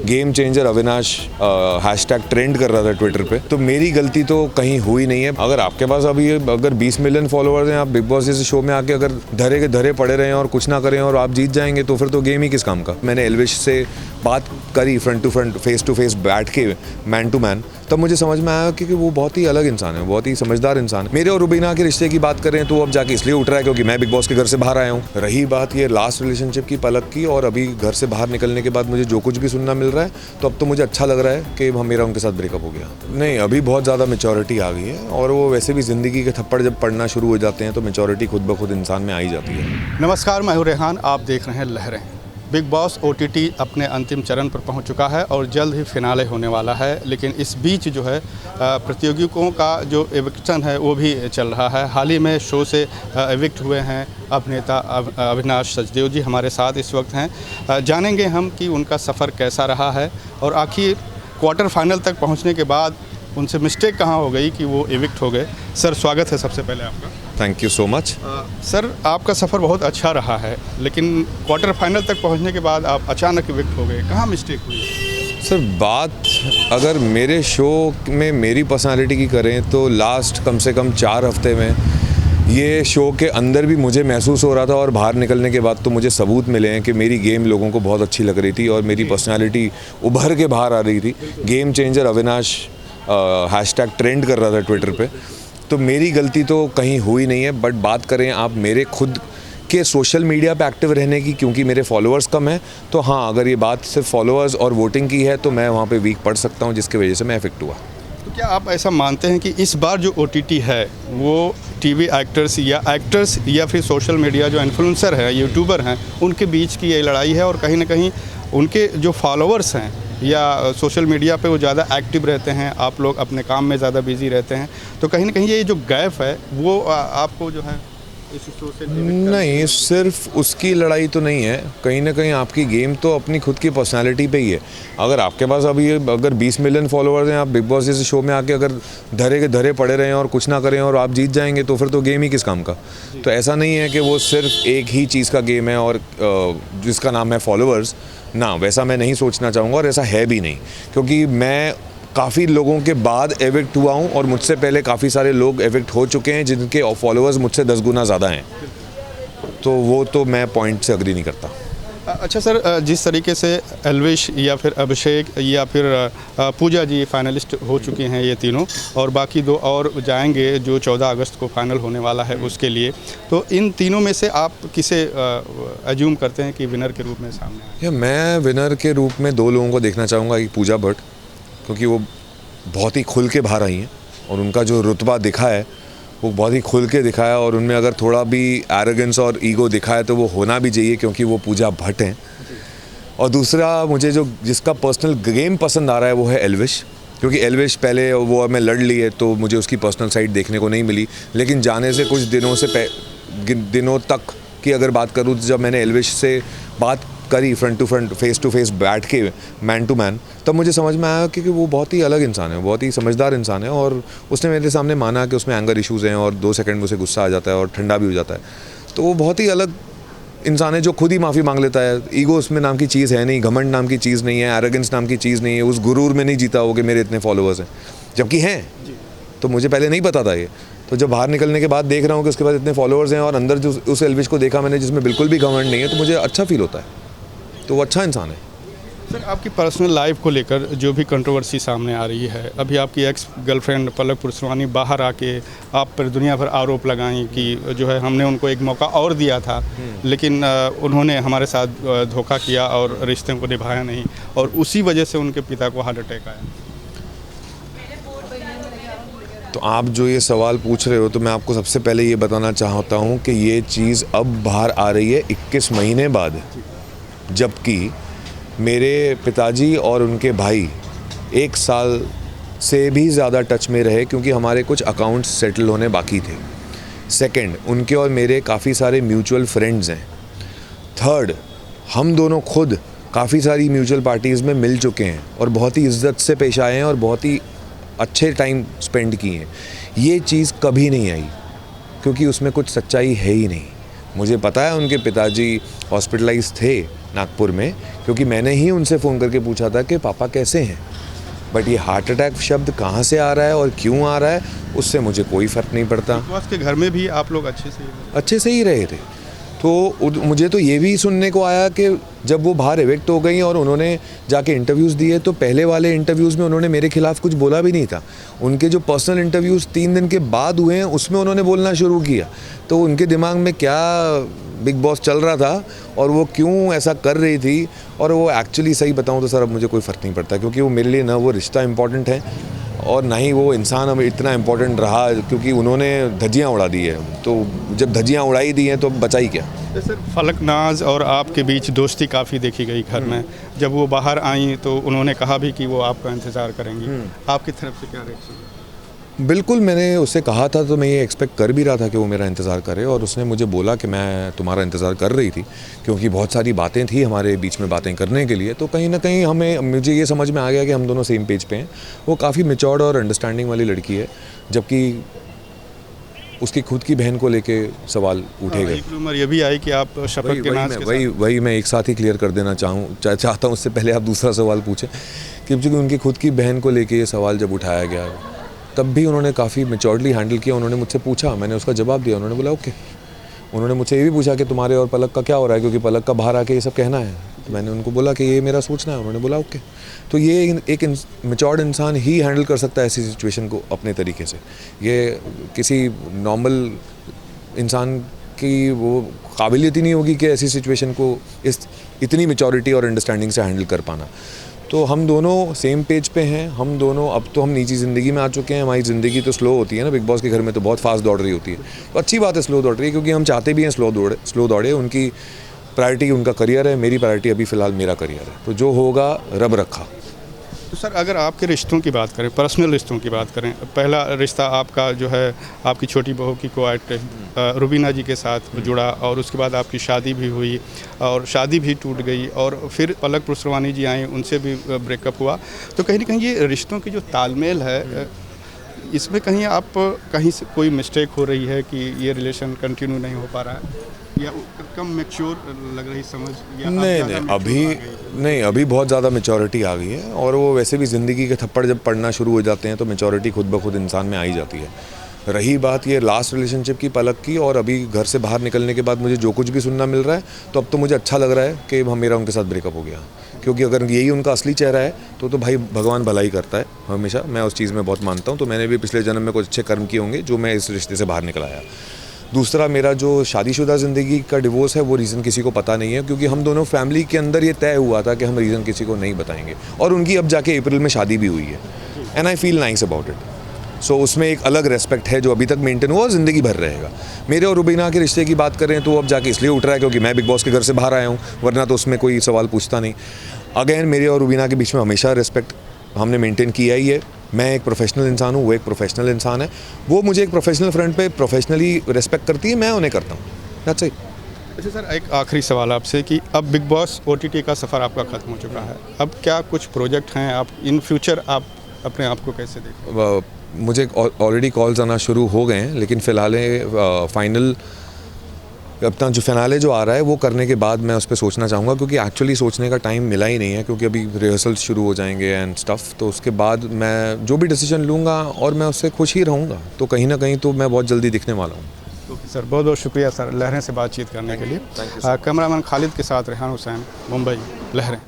Game changer Avinash hashtag trend कर रहा था ट्विटर पे, तो मेरी गलती तो कहीं हुई नहीं है। अगर आपके पास अभी अगर 20 मिलियन फॉलोअर्स हैं, आप बिग बॉस जैसे शो में आके अगर धरे के धरे पड़े रहें और कुछ ना करें और आप जीत जाएंगे, तो फिर तो गेम ही किस काम का। मैंने एल्विश से बात करी फ्रंट टू फेस बैठ के, मैन टू मैन, तब मुझे समझ में आया कि वो बहुत ही अलग इंसान है, बहुत ही समझदार इंसान है। मेरे और रुबीना के रिश्ते की बात करें तो अब जाके इसलिए उठ रहा है क्योंकि मैं बिग बॉस के घर से बाहर आया हूँ। रही बात ये लास्ट रिलेशनशिप की, पलक की, और अभी घर से बाहर निकलने के बाद मुझे जो कुछ भी सुनना मिल रहा है, तो अब तो मुझे अच्छा लग रहा है कि मेरा उनके साथ ब्रेकअप हो गया। नहीं, अभी बहुत ज़्यादा मैच्योरिटी आ गई है, और वो वैसे भी ज़िंदगी के थप्पड़ जब पड़ना शुरू हो जाते हैं तो मैच्योरिटी खुद ब खुद इंसान में आ ही जाती है। नमस्कार, मैं हूं रेहान, आप देख रहे हैं लहरें। बिग बॉस OTT अपने अंतिम चरण पर पहुंच चुका है और जल्द ही फिनाले होने वाला है, लेकिन इस बीच जो है प्रतियोगियों का जो एविक्शन है वो भी चल रहा है। हाल ही में शो से एविक्ट हुए हैं अभिनेता अविनाश सचदेव जी हमारे साथ इस वक्त हैं। जानेंगे हम कि उनका सफ़र कैसा रहा है और आखिर क्वार्टर फाइनल तक पहुँचने के बाद उनसे मिस्टेक कहाँ हो गई कि वो एविक्ट हो गए। सर, स्वागत है सबसे पहले आपका। Thank you so much. Sir, आपका सफ़र बहुत अच्छा रहा है, लेकिन क्वार्टर फाइनल तक पहुंचने के बाद आप अचानक इविक्ट हो गए, कहाँ मिस्टेक हुई? सर, बात अगर मेरे शो में मेरी पर्सनालिटी की करें तो लास्ट कम से कम 4 हफ्ते में ये शो के अंदर भी मुझे महसूस हो रहा था, और बाहर निकलने के बाद तो मुझे सबूत मिले हैं कि मेरी गेम लोगों को बहुत अच्छी लग रही थी और मेरी पर्सनालिटी उभर के बाहर आ रही थी। Game changer Avinash hashtag trend कर रहा था ट्विटर पे, तो मेरी गलती तो कहीं हुई नहीं है। बट बात करें आप मेरे खुद के सोशल मीडिया पे एक्टिव रहने की, क्योंकि मेरे फॉलोअर्स कम हैं, तो हाँ, अगर ये बात सिर्फ फॉलोअर्स और वोटिंग की है तो मैं वहाँ पे वीक पड़ सकता हूँ, जिसकी वजह से मैं इफेक्ट हुआ। तो क्या आप ऐसा मानते हैं कि इस बार जो OTT है वो टीवी एक्टर्स या फिर सोशल मीडिया जो इन्फ्लुएंसर हैं, यूट्यूबर हैं, उनके बीच की ये लड़ाई है, और कहीं ना कहीं उनके जो फॉलोअर्स हैं या सोशल मीडिया पे वो ज़्यादा एक्टिव रहते हैं, आप लोग अपने काम में ज़्यादा बिजी रहते हैं, तो कहीं ना कहीं ये जो गैप है वो आपको जो है इस शो से नहीं, सिर्फ उसकी लड़ाई तो नहीं है, कहीं ना कहीं आपकी गेम तो अपनी खुद की पर्सनालिटी पे ही है। अगर आपके पास अभी अगर 20 मिलियन फॉलोअर्स हैं, आप बिग बॉस जैसे शो में आके अगर धरे के धरे पड़े रहें और कुछ ना करें और आप जीत जाएंगे, तो फिर तो गेम ही किस काम का। तो ऐसा नहीं है कि वो सिर्फ एक ही चीज़ का गेम है और जिसका नाम है फॉलोअर्स ना, वैसा मैं नहीं सोचना चाहूँगा, और ऐसा है भी नहीं, क्योंकि मैं काफ़ी लोगों के बाद एविक्ट हुआ हूँ और मुझसे पहले काफ़ी सारे लोग एविक्ट हो चुके हैं जिनके फॉलोअर्स मुझसे 10 गुना ज़्यादा हैं, तो वो तो मैं पॉइंट से अग्री नहीं करता। अच्छा सर, जिस तरीके से एल्विश या फिर अभिषेक या फिर पूजा जी फाइनलिस्ट हो चुके हैं ये तीनों, और बाकी 2 और जाएंगे जो 14 अगस्त को फाइनल होने वाला है उसके लिए, तो इन तीनों में से आप किसे अज्यूम करते हैं कि विनर के रूप में सामने आए? मैं विनर के रूप में 2 लोगों को देखना चाहूँगा। एक पूजा भट्ट, क्योंकि वो बहुत ही खुल के बाहर आई हैं और उनका जो रुतबा दिखा है वो बहुत ही खुल के दिखाया, और उनमें अगर थोड़ा भी एरोगेंस और ईगो दिखा है तो वो होना भी चाहिए, क्योंकि वो पूजा भट्ट हैं। और दूसरा, मुझे जिसका पर्सनल गेम पसंद आ रहा है वो है एल्विश, क्योंकि एल्विश पहले वो मैं लड़ ली है तो मुझे उसकी पर्सनल साइड देखने को नहीं मिली, लेकिन जाने से कुछ दिनों तक की अगर बात करूँ, तो जब मैंने एल्विश से बात करी फ्रंट टू फेस बैठ के, मैन टू मैन, तब मुझे समझ में आया कि वो बहुत ही अलग इंसान है, बहुत ही समझदार इंसान है, और उसने मेरे सामने माना कि उसमें एंगर इश्यूज़ हैं और 2 सेकंड में उसे गुस्सा आ जाता है और ठंडा भी हो जाता है। तो वो बहुत ही अलग इंसान है जो खुद ही माफ़ी मांग लेता है। ईगो उसमें नाम की चीज़ है नहीं, घमंड नाम की चीज़ नहीं है, एरोगेंस नाम की चीज़ नहीं है, उस गुरूर में नहीं जीता वो कि मेरे इतने फॉलोअर्स हैं, जबकि हैं। तो मुझे पहले नहीं पता था ये, तो जब बाहर निकलने के बाद देख रहा हूँ कि उसके पास इतने फॉलोअर्स हैं, और अंदर जो उस एल्विश को देखा मैंने जिसमें बिल्कुल भी घमंड नहीं है, तो मुझे अच्छा फील होता है, तो वो अच्छा इंसान है। सर, आपकी पर्सनल लाइफ को लेकर जो भी कंट्रोवर्सी सामने आ रही है, अभी आपकी एक्स गर्लफ्रेंड पलक पुरसवानी बाहर आके आप पर दुनिया भर आरोप लगाई कि जो है हमने उनको एक मौका और दिया था, लेकिन उन्होंने हमारे साथ धोखा किया और रिश्ते को निभाया नहीं, और उसी वजह से उनके पिता को हार्ट अटैक आया। तो आप जो ये सवाल पूछ रहे हो, तो मैं आपको सबसे पहले ये बताना चाहता हूँ कि ये चीज़ अब बाहर आ रही है 21 महीने बाद, जबकि मेरे पिताजी और उनके भाई 1 साल से भी ज़्यादा टच में रहे, क्योंकि हमारे कुछ अकाउंट्स सेटल होने बाकी थे। सेकंड, उनके और मेरे काफ़ी सारे म्यूचुअल फ्रेंड्स हैं। थर्ड, हम दोनों खुद काफ़ी सारी म्यूचुअल पार्टीज़ में मिल चुके हैं और बहुत ही इज्जत से पेश आए हैं और बहुत ही अच्छे टाइम स्पेंड किए हैं। ये चीज़ कभी नहीं आई, क्योंकि उसमें कुछ सच्चाई है ही नहीं। मुझे पता है उनके पिताजी हॉस्पिटलाइज थे, नागपुर में, क्योंकि मैंने ही उनसे फ़ोन करके पूछा था कि पापा कैसे हैं। बट ये हार्ट अटैक शब्द कहाँ से आ रहा है और क्यों आ रहा है, उससे मुझे कोई फ़र्क नहीं पड़ता। बिग बॉस के घर में भी आप लोग अच्छे से ही रहे थे। तो मुझे तो ये भी सुनने को आया कि जब वो बाहर इवेक्ट हो गई और उन्होंने जाके इंटरव्यूज़ दिए, तो पहले वाले इंटरव्यूज़ में उन्होंने मेरे खिलाफ़ कुछ बोला भी नहीं था। उनके जो पर्सनल इंटरव्यूज़ 3 दिन के बाद हुए हैं, उसमें उन्होंने बोलना शुरू किया। तो उनके दिमाग में क्या बिग बॉस चल रहा था और वो क्यों ऐसा कर रही थी, और वो एक्चुअली सही बताऊँ तो सर अब मुझे कोई फ़र्क नहीं पड़ता, क्योंकि वो मेरे लिए ना वो रिश्ता इम्पॉर्टेंट है और ना ही वो इंसान अब इतना इम्पोर्टेंट रहा, क्योंकि उन्होंने धज्जियाँ उड़ा दी है। तो जब धज्जियाँ उड़ाई दी हैं तो बचा ही क्या। सर, फलकनाज और आपके बीच दोस्ती काफ़ी देखी गई घर में। जब वो बाहर आई तो उन्होंने कहा भी कि वो आपका इंतज़ार करेंगी, आपकी तरफ से क्या रिएक्शन? बिल्कुल, मैंने उससे कहा था, तो मैं ये एक्सपेक्ट कर भी रहा था कि वो मेरा इंतज़ार करे, और उसने मुझे बोला कि मैं तुम्हारा इंतज़ार कर रही थी, क्योंकि बहुत सारी बातें थी हमारे बीच में बातें करने के लिए। तो कहीं ना कहीं मुझे ये समझ में आ गया कि हम दोनों सेम पेज पे हैं। वो काफ़ी मैच्योर्ड और अंडरस्टैंडिंग वाली लड़की है, जबकि उसकी खुद की बहन को लेके सवाल उठे गए। उम्र ये भी आई कि आप शपथ के नाच के साथ वही मैं एक साथ ही क्लियर कर देना चाहता हूँ। उससे पहले आप दूसरा सवाल पूछें, क्योंकि उनकी खुद की बहन को लेके ये सवाल जब उठाया गया, तब भी उन्होंने काफ़ी मैच्योर्डली हैंडल किया। उन्होंने मुझसे पूछा, मैंने उसका जवाब दिया, उन्होंने बोला ओके। उन्होंने मुझसे ये भी पूछा कि तुम्हारे और पलक का क्या हो रहा है, क्योंकि पलक का बाहर आके ये सब कहना है। तो मैंने उनको बोला कि ये मेरा सोचना है, उन्होंने बोला ओके। तो ये एक मैच्योर्ड इंसान ही हैंडल कर सकता है ऐसी सिचुएशन को अपने तरीके से। ये किसी नॉर्मल इंसान की वो काबिलियत ही नहीं होगी कि ऐसी सिचुएशन को इतनी मैच्योरिटी और अंडरस्टैंडिंग से हैंडल कर पाना। तो हम दोनों सेम पेज पे हैं। हम दोनों अब तो हम निजी ज़िंदगी में आ चुके हैं। हमारी ज़िंदगी तो स्लो होती है ना, बिग बॉस के घर में तो बहुत फास्ट दौड़ रही होती है। तो अच्छी बात है स्लो दौड़ रही है, क्योंकि हम चाहते भी हैं स्लो दौड़े। उनकी प्रायोरिटी उनका करियर है, मेरी प्रायोरिटी अभी फ़िलहाल मेरा करियर है। तो जो होगा रब रखा। तो सर, अगर आपके रिश्तों की बात करें, पर्सनल रिश्तों की बात करें, पहला रिश्ता आपका जो है आपकी छोटी बहू की को-एक्टर रुबीना जी के साथ जुड़ा, और उसके बाद आपकी शादी भी हुई और शादी भी टूट गई, और फिर पलक पुरसवानी जी आई, उनसे भी ब्रेकअप हुआ। तो कहीं ना कहीं ये रिश्तों की जो तालमेल है, इसमें कहीं से कोई मिस्टेक हो रही है कि ये रिलेशन कंटिन्यू नहीं हो पा रहा है, या कम मैच्योर लग रही समझ, या नहीं, अभी बहुत ज़्यादा मैच्योरिटी आ गई है। और वो वैसे भी ज़िंदगी के थप्पड़ जब पड़ना शुरू हो जाते हैं तो मैच्योरिटी खुद ब खुद इंसान में आ ही जाती है। रही बात ये लास्ट रिलेशनशिप की, पलक की, और अभी घर से बाहर निकलने के बाद मुझे जो कुछ भी सुनना मिल रहा है, तो अब तो मुझे अच्छा लग रहा है कि मेरा उनके साथ ब्रेकअप हो गया। क्योंकि अगर यही उनका असली चेहरा है तो भाई भगवान भलाई करता है हमेशा। मैं उस चीज़ में बहुत मानता हूँ। तो मैंने भी पिछले जन्म में कुछ अच्छे कर्म किए होंगे जो मैं इस रिश्ते से बाहर निकल आया। दूसरा, मेरा जो शादीशुदा ज़िंदगी का डिवोर्स है, वो रीज़न किसी को पता नहीं है, क्योंकि हम दोनों फैमिली के अंदर ये तय हुआ था कि हम रीज़न किसी को नहीं बताएंगे। और उनकी अब जाके अप्रैल में शादी भी हुई है, and I feel nice about it. So उसमें एक अलग रेस्पेक्ट है जो अभी तक मेंटेन हुआ और ज़िंदगी भर रहेगा। मेरे और रुबीना के रिश्ते की बात करें तो अब जाके इसलिए उठ रहा है क्योंकि मैं बिग बॉस के घर से बाहर आया हूँ, वरना तो उसमें कोई सवाल पूछता नहीं। अगेन, मेरे और रुबीना के बीच में हमेशा रिस्पेक्ट हमने मेंटेन किया ही है। मैं एक प्रोफेशनल इंसान हूँ, वो एक प्रोफेशनल इंसान है। वो मुझे एक प्रोफेशनल फ्रंट पे प्रोफेशनली रिस्पेक्ट करती है, मैं उन्हें करता हूँ। That's it. अच्छा सर, एक आखिरी सवाल आपसे कि अब बिग बॉस OTT का सफ़र आपका ख़त्म हो चुका है, अब क्या कुछ प्रोजेक्ट हैं, आप इन फ्यूचर आप अपने आप को कैसे देखते? मुझे ऑलरेडी कॉल्स आना शुरू हो गए हैं, लेकिन फ़िलहाल फाइनल अपना जो फिनाले जो आ रहा है वो करने के बाद मैं उस पर सोचना चाहूँगा, क्योंकि एक्चुअली सोचने का टाइम मिला ही नहीं है, क्योंकि अभी रिहर्सल्स शुरू हो जाएंगे एंड स्टफ़। तो उसके बाद मैं जो भी डिसीजन लूँगा और मैं उससे खुश ही रहूँगा, तो कहीं ना कहीं तो मैं बहुत जल्दी दिखने वाला हूँ। सर, बहुत बहुत शुक्रिया सर, लहरें से बातचीत करने के लिए। कैमरामैन खालिद के साथ रेहान हुसैन, मुंबई, लहरें।